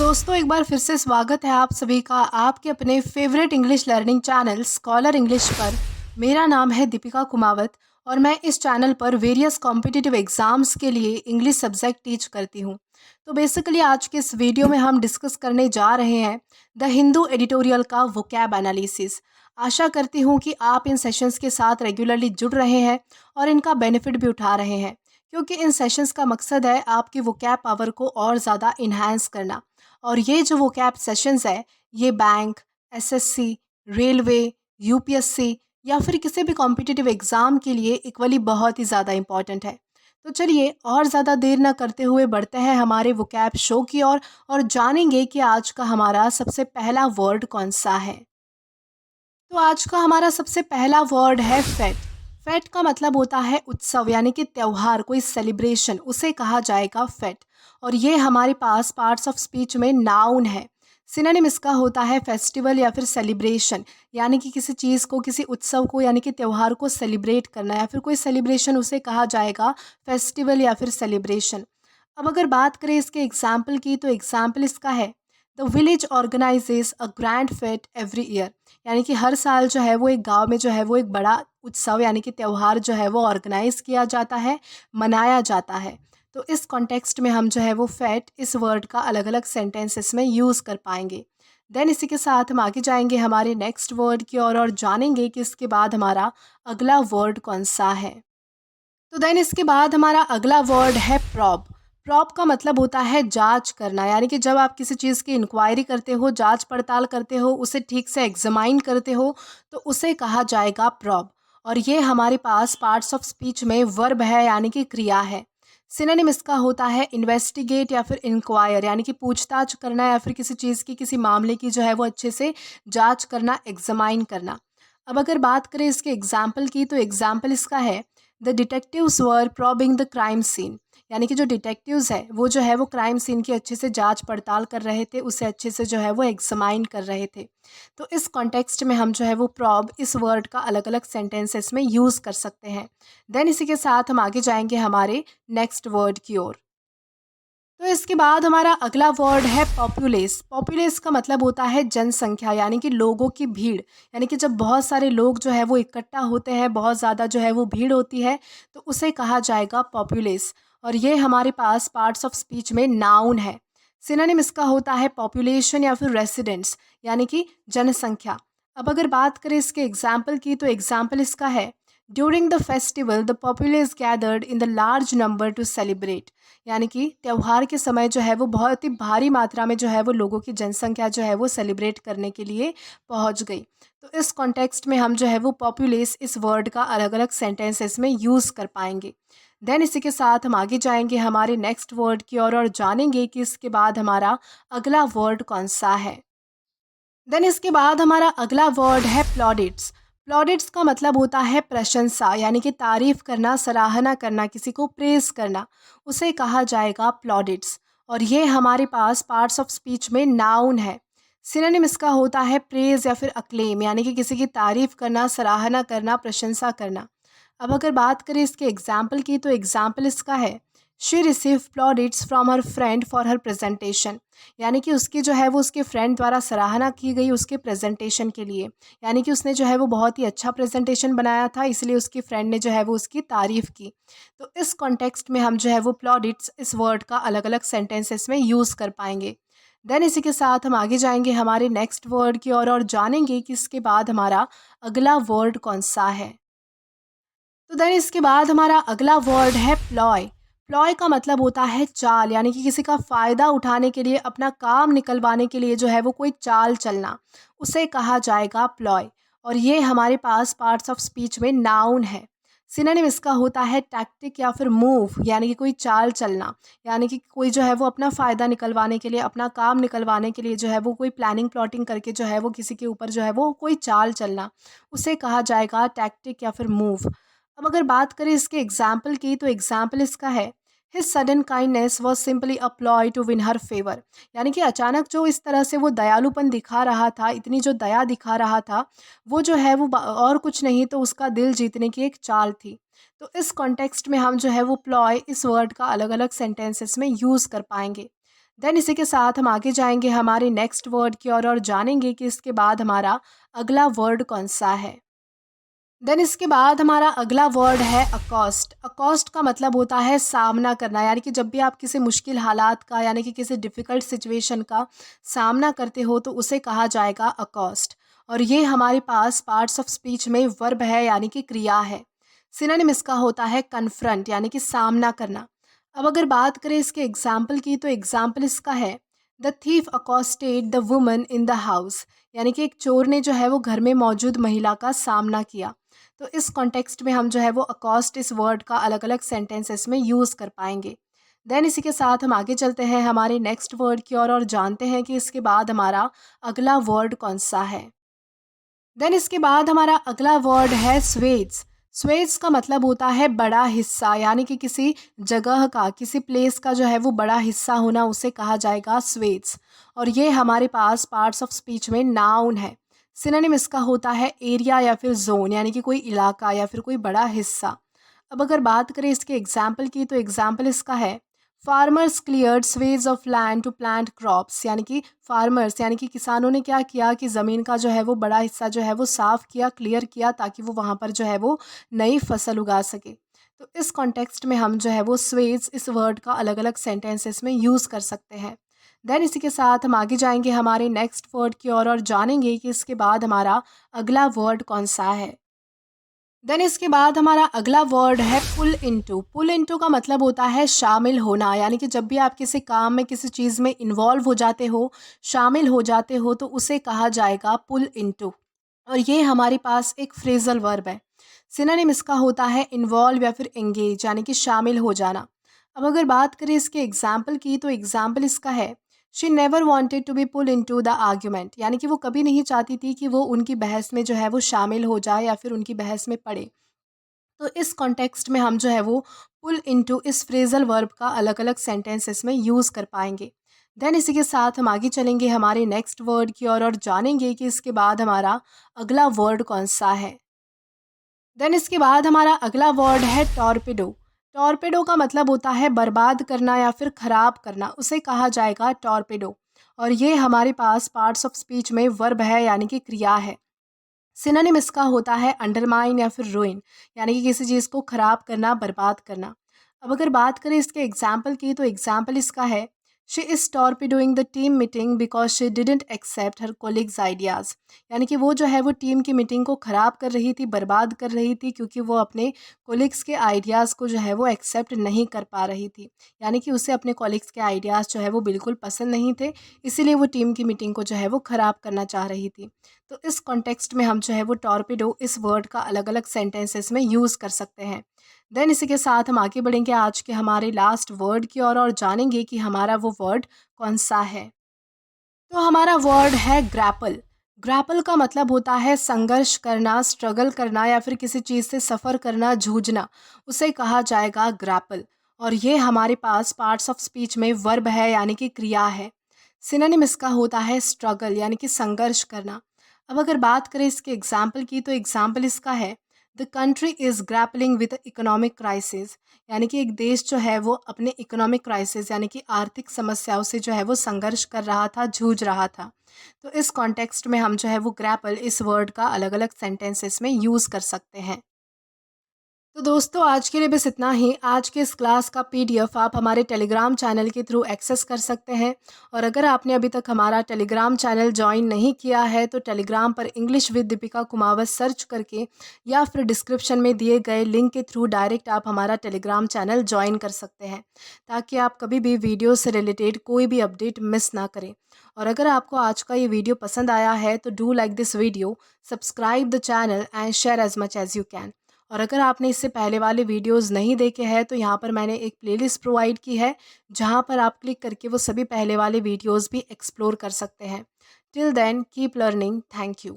दोस्तों, एक बार फिर से स्वागत है आप सभी का आपके अपने favourite English learning channel scholar English पर। मेरा नाम है दीपिका कुमावत और मैं इस चैनल पर वेरियस कॉम्पिटिटिव एग्जाम्स के लिए इंग्लिश सब्जेक्ट टीच करती हूँ। तो बेसिकली आज के इस वीडियो में हम डिस्कस करने जा रहे हैं द हिंदू एडिटोरियल का वोकैब एनालिसिस। आशा करती हूँ कि आप इन सेशंस के साथ रेगुलरली जुड़ रहे हैं और इनका बेनिफिट भी उठा रहे हैं, क्योंकि इन सेशंस का मकसद है आपकी वोकैब पावर को और ज़्यादा इन्हांस करना। और ये जो वोकैब सेशंस है, ये बैंक, एसएससी, रेलवे, यूपीएससी या फिर किसी भी कॉम्पिटिटिव एग्ज़ाम के लिए इक्वली बहुत ही ज़्यादा इम्पॉर्टेंट है। तो चलिए और ज़्यादा देर ना करते हुए बढ़ते हैं हमारे वोकैब शो की ओर और जानेंगे कि आज का हमारा सबसे पहला वर्ड कौन सा है। तो आज का हमारा सबसे पहला वर्ड है फेट। फेट का मतलब होता है उत्सव यानी कि त्यौहार, कोई सेलिब्रेशन, उसे कहा जाएगा फेट। और ये हमारे पास पार्ट्स ऑफ स्पीच में नाउन है। सिनोनिम इसका होता है फेस्टिवल या फिर सेलिब्रेशन, यानी कि किसी चीज़ को, किसी उत्सव को यानी कि त्यौहार को सेलिब्रेट करना या फिर कोई सेलिब्रेशन, उसे कहा जाएगा फेस्टिवल या फिर सेलिब्रेशन। अब अगर बात करें इसके एग्जाम्पल की, तो एग्जाम्पल इसका है the village organises a grand fete every year. यानी कि हर साल जो है वो एक गांव में जो है वो एक बड़ा उत्सव यानी कि त्यौहार जो है वो ऑर्गेनाइज किया जाता है, मनाया जाता है। तो इस कॉन्टेक्स्ट में हम जो है वो फेट इस वर्ड का अलग अलग सेंटेंसेस में यूज़ कर पाएंगे। देन इसी के साथ हम आगे जाएंगे हमारे नेक्स्ट वर्ड की ओर और जानेंगे कि इसके बाद हमारा अगला वर्ड कौन सा है। तो देन इसके बाद हमारा अगला वर्ड है प्रॉब। प्रॉब का मतलब होता है जांच करना, यानी कि जब आप किसी चीज़ की इंक्वायरी करते हो, जांच पड़ताल करते हो, उसे ठीक से एग्जामाइन करते हो, तो उसे कहा जाएगा प्रॉब। और ये हमारे पास पार्ट्स ऑफ स्पीच में वर्ब है यानी कि क्रिया है। सिनोनिम इसका होता है इन्वेस्टिगेट या फिर इंक्वायर, यानी कि पूछताछ करना या फिर किसी चीज़ की, किसी मामले की जो है वो अच्छे से जांच करना, एग्जामाइन करना। अब अगर बात करें इसके एग्जाम्पल की, तो एग्जाम्पल इसका है the detectives were probing the crime scene. यानी कि जो डिटेक्टिव्स है वो जो है वो क्राइम सीन की अच्छे से जांच पड़ताल कर रहे थे, उसे अच्छे से जो है वो एग्जामाइन कर रहे थे। तो इस कॉन्टेक्स्ट में हम जो है वो प्रॉब इस वर्ड का अलग अलग सेंटेंसेस में यूज़ कर सकते हैं। देन इसी के साथ हम आगे जाएंगे हमारे नेक्स्ट वर्ड की ओर। तो इसके बाद हमारा अगला वर्ड है पॉपुलेस। पॉपुलेस का मतलब होता है जनसंख्या, यानी कि लोगों की भीड़। यानी कि जब बहुत सारे लोग जो है वो इकट्ठा होते हैं, बहुत ज़्यादा जो है वो भीड़ होती है, तो उसे कहा जाएगा पॉपुलेस। और ये हमारे पास पार्ट्स ऑफ स्पीच में नाउन है। सिनोनिम इसका होता है पॉपुलेशन या फिर रेसिडेंट्स, यानी कि जनसंख्या। अब अगर बात करें इसके एग्जाम्पल की, तो एग्जाम्पल इसका है during the festival the populace gathered in the large number two celebrate. यानी कि त्यौहार के समय जो है वो बहुत ही भारी मात्रा में जो है वो लोगों की जनसंख्या जो है वो सेलिब्रेट करने के लिए पहुंच गई। तो इस कॉन्टेक्स्ट में हम जो है वो पॉपुलेस इस वर्ड का अलग अलग सेंटेंसेस में यूज़ कर पाएंगे। देन इसी के साथ हम आगे जाएंगे हमारे नेक्स्ट वर्ड की ओर और जानेंगे कि इसके बाद हमारा अगला वर्ड कौन सा है। देन इसके बाद हमारा अगला वर्ड है प्लॉडिट्स। प्लॉडिट्स का मतलब होता है प्रशंसा, यानी कि तारीफ करना, सराहना करना, किसी को प्रेज करना, उसे कहा जाएगा प्लॉडिट्स। और ये हमारे पास पार्ट्स ऑफ स्पीच में नाउन है। सिनोनिम इसका होता है प्रेज या फिर अक्लेम, यानी कि किसी की तारीफ करना, सराहना करना, प्रशंसा करना। अब अगर बात करें इसके एग्जाम्पल की, तो एग्जाम्पल इसका है she receive plaudits from her friend for her presentation. यानी कि उसकी जो है वो उसके फ्रेंड द्वारा सराहना की गई उसके प्रेजेंटेशन के लिए, यानी कि उसने जो है वो बहुत ही अच्छा प्रेजेंटेशन बनाया था, इसलिए उसकी फ्रेंड ने जो है वो उसकी तारीफ़ की। तो इस कॉन्टेक्स्ट में हम जो है वो प्लॉडिट्स इस वर्ड का अलग अलग सेंटेंसेस में यूज़ कर पाएंगे। देन इसी के साथ हम आगे जाएंगे हमारे नेक्स्ट वर्ड की ओर और जानेंगे कि इसके बाद हमारा अगला वर्ड कौन सा है। तो देन इसके बाद हमारा अगला वर्ड है प्लॉय। प्लॉय का मतलब होता है चाल, यानी कि किसी का फ़ायदा उठाने के लिए, अपना काम निकलवाने के लिए जो है वो कोई चाल चलना, उसे कहा जाएगा प्लॉय। और ये हमारे पास पार्ट्स ऑफ स्पीच में नाउन है। सिनोनिम इसका होता है टैक्टिक या फिर मूव, यानी कि कोई चाल चलना, यानी कि कोई जो है वो अपना फ़ायदा निकलवाने के लिए, अपना काम निकलवाने के लिए जो है वो कोई प्लानिंग प्लॉटिंग करके जो है वो किसी के ऊपर जो है वो कोई चाल चलना, उसे कहा जाएगा टैक्टिक या फिर मूव। अब अगर बात करें इसके एग्जाम्पल की, तो एग्जाम्पल इसका है his sudden kindness was simply a ploy to win her favour. यानी कि अचानक जो इस तरह से वो दयालुपन दिखा रहा था, इतनी जो दया दिखा रहा था, वो जो है वो और कुछ नहीं तो उसका दिल जीतने की एक चाल थी। तो इस कॉन्टेक्स्ट में हम जो है वो प्लॉय इस वर्ड का अलग अलग सेंटेंसेस में यूज़ कर पाएंगे। देन इसी के साथ हम आगे जाएंगे हमारे नेक्स्ट वर्ड की ओर और जानेंगे कि इसके बाद हमारा अगला वर्ड कौन सा है। देन इसके बाद हमारा अगला वर्ड है अकॉस्ट। अकॉस्ट का मतलब होता है सामना करना, यानी कि जब भी आप किसी मुश्किल हालात का यानी कि किसी डिफ़िकल्ट सिचुएशन का सामना करते हो तो उसे कहा जाएगा अकॉस्ट। और ये हमारे पास पार्ट्स ऑफ स्पीच में वर्ब है यानी कि क्रिया है। सिनोनिम इसका होता है कन्फ्रंट यानी कि सामना करना। अब अगर बात करें इसके एग्जाम्पल की तो एग्जाम्पल इसका है the thief accosted the woman in the house, यानी कि एक चोर ने जो है वो घर में मौजूद महिला का सामना किया। तो इस कॉन्टेक्स्ट में हम जो है वो अकॉस्ट इस वर्ड का अलग अलग सेंटेंसेस में यूज़ कर पाएंगे। देन इसी के साथ हम आगे चलते हैं हमारे नेक्स्ट वर्ड की ओर और जानते हैं कि इसके बाद हमारा अगला वर्ड कौन सा है। देन इसके बाद हमारा अगला वर्ड है स्वेट्स। स्वेट्स का मतलब होता है बड़ा हिस्सा, यानी कि किसी जगह का किसी प्लेस का जो है वो बड़ा हिस्सा होना उसे कहा जाएगा स्वेट्स। और ये हमारे पास पार्ट्स ऑफ स्पीच में नाउन है। सिनोनिम इसका होता है एरिया या फिर जोन, यानी कि कोई इलाका या फिर कोई बड़ा हिस्सा। अब अगर बात करें इसके एग्जाम्पल की तो एग्जाम्पल इसका है फार्मर्स क्लियर्ड स्वेज of land to plant crops, यानी कि फार्मर्स यानी कि किसानों ने क्या किया कि ज़मीन का जो है वो बड़ा हिस्सा जो है वो साफ़ किया, क्लियर किया, ताकि वो वहाँ पर जो है वो नई फसल उगा सके। तो इस कॉन्टेक्स्ट में हम जो है वो स्वेज इस वर्ड का अलग अलग सेंटेंसेस में यूज़ कर सकते हैं। देन इसी के साथ हम आगे जाएंगे हमारे नेक्स्ट वर्ड की ओर और जानेंगे कि इसके बाद हमारा अगला वर्ड कौन सा है। देन इसके बाद हमारा अगला वर्ड है पुल इनटू। पुल इनटू का मतलब होता है शामिल होना, यानी कि जब भी आप किसी काम में किसी चीज़ में इन्वॉल्व हो जाते हो, शामिल हो जाते हो, तो उसे कहा जाएगा पुल इनटू। और ये हमारे पास एक फ्रेजल वर्ब है। सिनोनिम इसका होता है इन्वॉल्व या फिर एंगेज, यानी कि शामिल हो जाना। अब अगर बात करें इसके एग्जाम्पल की तो एग्जाम्पल इसका है she never wanted to be pull in to the argument, यानी कि वो कभी नहीं चाहती थी कि वो उनकी बहस में जो है वो शामिल हो जाए या फिर उनकी बहस में पड़े। तो इस कॉन्टेक्स्ट में हम जो है वो पुल इनटू इस फ्रेजल वर्ब का अलग अलग सेंटेंसेस में यूज़ कर पाएंगे। देन इसी के साथ हम आगे चलेंगे हमारे नेक्स्ट वर्ड की ओर और जानेंगे कि इसके बाद हमारा अगला वर्ड कौन सा है। देन इसके बाद हमारा अगला वर्ड है टॉर्पिडो। टॉर्पिडो का मतलब होता है बर्बाद करना या फिर ख़राब करना, उसे कहा जाएगा टॉर्पिडो। और ये हमारे पास पार्ट्स ऑफ स्पीच में वर्ब है यानी कि क्रिया है। सिनोनिम इसका होता है अंडरमाइन या फिर रूइन, यानी कि किसी चीज़ को ख़राब करना, बर्बाद करना। अब अगर बात करें इसके एग्जाम्पल की तो एग्जाम्पल इसका है she is torpedoing the team meeting because she didn't accept her colleague's ideas, यानी कि वो जो है वो टीम की मीटिंग को ख़राब कर रही थी, बर्बाद कर रही थी, क्योंकि वो अपने कोलिग्स के आइडियाज़ को जो है वो एक्सेप्ट नहीं कर पा रही थी। यानी कि उसे अपने कोलिग्स के आइडियाज़ जो है वो बिल्कुल पसंद नहीं थे, इसीलिए वो टीम की मीटिंग को जो है वो ख़राब करना चाह रही थी। तो इस कॉन्टेक्स्ट में हम जो है वो टॉर्पिडो इस वर्ड का अलग अलग सेंटेंसेस में यूज़ कर सकते हैं। देन इसी के साथ हम आगे बढ़ेंगे आज के हमारे लास्ट वर्ड की ओर और जानेंगे कि हमारा वो वर्ड कौन सा है। तो हमारा वर्ड है ग्रैपल। ग्रैपल का मतलब होता है संघर्ष करना, स्ट्रगल करना या फिर किसी चीज़ से सफ़र करना, जूझना, उसे कहा जाएगा ग्रैपल। और ये हमारे पास पार्ट्स ऑफ स्पीच में वर्ब है यानी कि क्रिया है। सिनोनिम इसका होता है स्ट्रगल यानी कि संघर्ष करना। अब अगर बात करें इसके एग्जाम्पल की तो एग्जाम्पल इसका है the country is grappling with economic crisis, यानी कि एक देश जो है वो अपने इकोनॉमिक क्राइसिस यानी कि आर्थिक समस्याओं से जो है वो संघर्ष कर रहा था, जूझ रहा था। तो इस कॉन्टेक्स्ट में हम जो है वो ग्रैपल इस वर्ड का अलग अलग सेंटेंसेस में यूज़ कर सकते हैं। तो दोस्तों आज के लिए बस इतना ही। आज के इस क्लास का पीडीएफ आप हमारे टेलीग्राम चैनल के थ्रू एक्सेस कर सकते हैं। और अगर आपने अभी तक हमारा टेलीग्राम चैनल ज्वाइन नहीं किया है तो टेलीग्राम पर English with Deepika Kumawat search करके या फिर डिस्क्रिप्शन में दिए गए लिंक के थ्रू डायरेक्ट आप हमारा टेलीग्राम चैनल ज्वाइन कर सकते हैं, ताकि आप कभी भी वीडियो से रिलेटेड कोई भी अपडेट मिस ना करें। और अगर आपको आज का ये वीडियो पसंद आया है तो do like this video, subscribe the channel and share as much as you can. और अगर आपने इससे पहले वाले वीडियोस नहीं देखे हैं तो यहाँ पर मैंने एक प्लेलिस्ट प्रोवाइड की है, जहाँ पर आप क्लिक करके वो सभी पहले वाले वीडियोस भी एक्सप्लोर कर सकते हैं। Till then keep learning. Thank you.